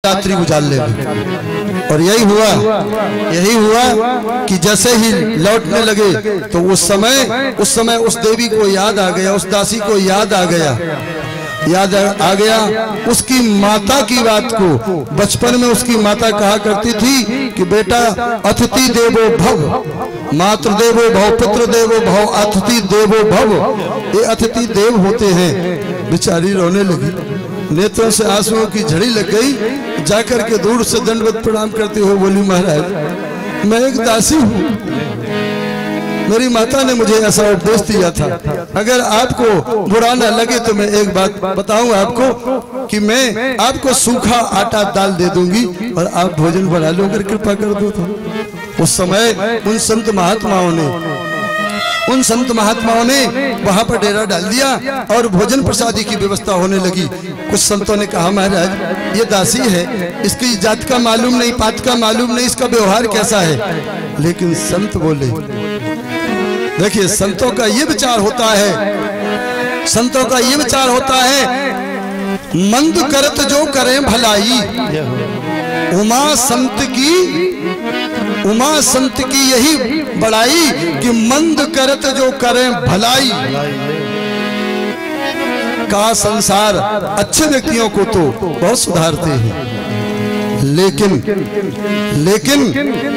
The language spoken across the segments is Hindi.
रात्रि गुजार ले। और यही हुआ कि जैसे ही लौटने लगे तो उस समय उस देवी को याद आ गया, उस दासी को याद आ गया उसकी माता की बात को। बचपन में उसकी माता कहा करती थी कि बेटा अतिथि देवो भव, मातृ देवो भव, पितृ देवो भव, अतिथि देवो भव। ये अतिथि देव होते हैं। बेचारी रोने लगी, नेत्रों से आंसुओं की झड़ी लग गई। जाकर के दूर से दंडवत प्रणाम करते हुए बोली, महाराज मैं एक दासी हूँ, मेरी माता ने मुझे ऐसा उपदेश दिया था। अगर आपको बुरा न लगे तो मैं एक बात बताऊं आपको कि मैं आपको सूखा आटा दाल दे दूंगी और आप भोजन बना लो, अगर कृपा कर दो तो। उस समय उन संत महात्माओं ने वहां पर डेरा डाल दिया और भोजन प्रसादी की व्यवस्था होने लगी। कुछ संतों ने कहा, महाराज ये दासी है, इसकी जात का मालूम नहीं, पात का मालूम नहीं, इसका व्यवहार कैसा है। लेकिन संत बोले, देखिए संतों का ये विचार होता है, मंद करत जो करें भलाई, उमा संत की यही बड़ाई कि मंद करत जो करें भलाई। का संसार अच्छे व्यक्तियों को तो बहुत सुधारते हैं, लेकिन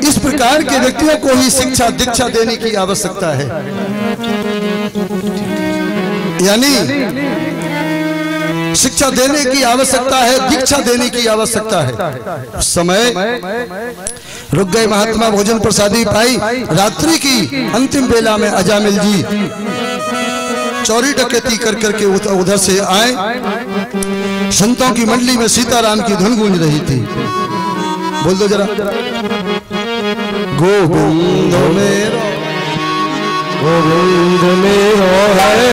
इस प्रकार के व्यक्तियों को ही शिक्षा दीक्षा देने की आवश्यकता है। यानी शिक्षा देने की आवश्यकता है, दीक्षा देने की आवश्यकता है। उस समय रुक गए महात्मा, भोजन प्रसादी पाई। रात्रि की अंतिम बेला में अजामिल जी चोरी डकैती कर करके उधर से आए। संतों की मंडली में सीताराम की धुन गूंज रही थी। बोल दो जरा, गोविंद मेरो है।